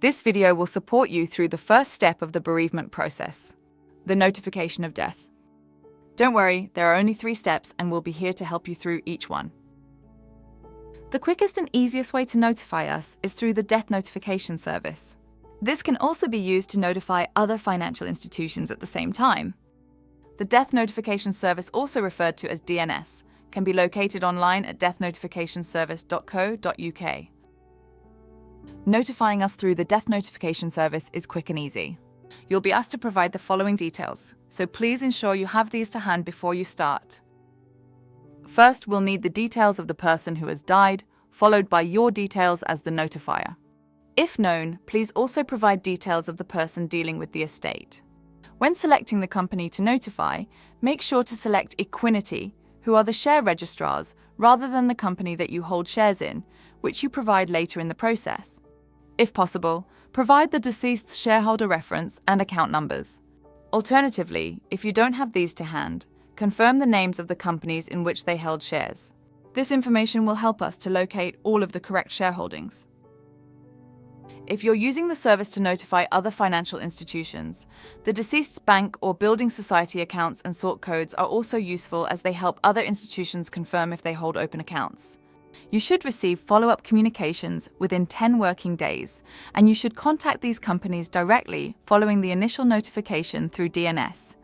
This video will support you through the first step of the bereavement process, the notification of death. Don't worry, there are only 3 steps and we'll be here to help you through each one. The quickest and easiest way to notify us is through the death notification service. This can also be used to notify other financial institutions at the same time. The death notification service, also referred to as DNS, can be located online at deathnotificationservice.co.uk. Notifying us through the death notification service is quick and easy. You'll be asked to provide the following details, so please ensure you have these to hand before you start. First, we'll need the details of the person who has died, followed by your details as the notifier. If known, please also provide details of the person dealing with the estate. When selecting the company to notify, make sure to select Equinity, who are the share registrars, rather than the company that you hold shares in, which you provide later in the process. If possible, provide the deceased's shareholder reference and account numbers. Alternatively, if you don't have these to hand, confirm the names of the companies in which they held shares. This information will help us to locate all of the correct shareholdings. If you're using the service to notify other financial institutions, the deceased's bank or building society accounts and sort codes are also useful, as they help other institutions confirm if they hold open accounts. You should receive follow-up communications within 10 working days, and you should contact these companies directly following the initial notification through DNS.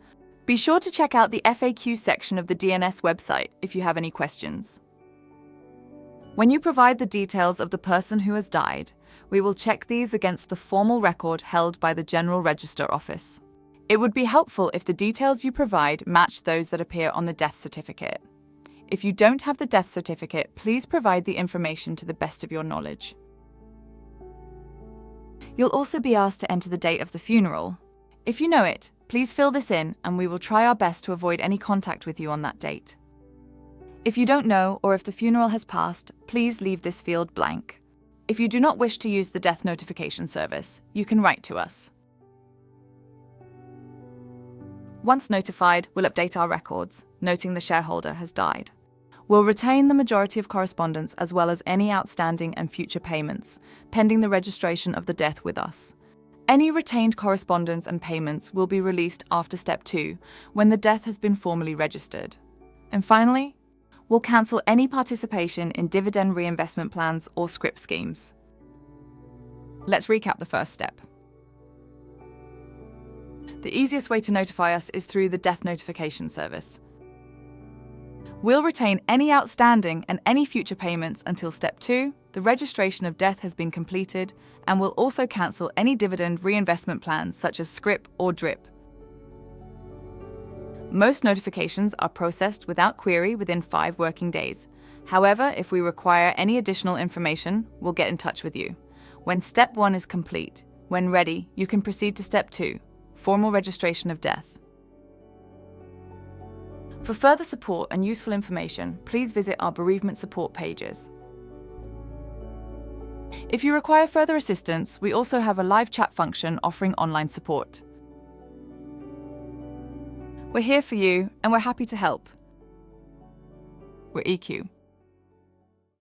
Be sure to check out the FAQ section of the DNS website if you have any questions. When you provide the details of the person who has died, we will check these against the formal record held by the General Register Office. It would be helpful if the details you provide match those that appear on the death certificate. If you don't have the death certificate, please provide the information to the best of your knowledge. You'll also be asked to enter the date of the funeral. If you know it, please fill this in and we will try our best to avoid any contact with you on that date. If you don't know, or if the funeral has passed, please leave this field blank. If you do not wish to use the death notification service, you can write to us. Once notified, we'll update our records, noting the shareholder has died. We'll retain the majority of correspondence as well as any outstanding and future payments, pending the registration of the death with us. Any retained correspondence and payments will be released after Step 2, when the death has been formally registered. And finally, we'll cancel any participation in dividend reinvestment plans or scrip schemes. Let's recap the first step. The easiest way to notify us is through the death notification service. We'll retain any outstanding and any future payments until Step 2, the registration of death has been completed, and we'll also cancel any dividend reinvestment plans such as scrip or drip. Most notifications are processed without query within 5 working days. However, if we require any additional information, we'll get in touch with you. When Step 1 is complete, when ready, you can proceed to Step 2, formal registration of death. For further support and useful information, please visit our bereavement support pages. If you require further assistance, we also have a live chat function offering online support. We're here for you, and we're happy to help. We're EQ.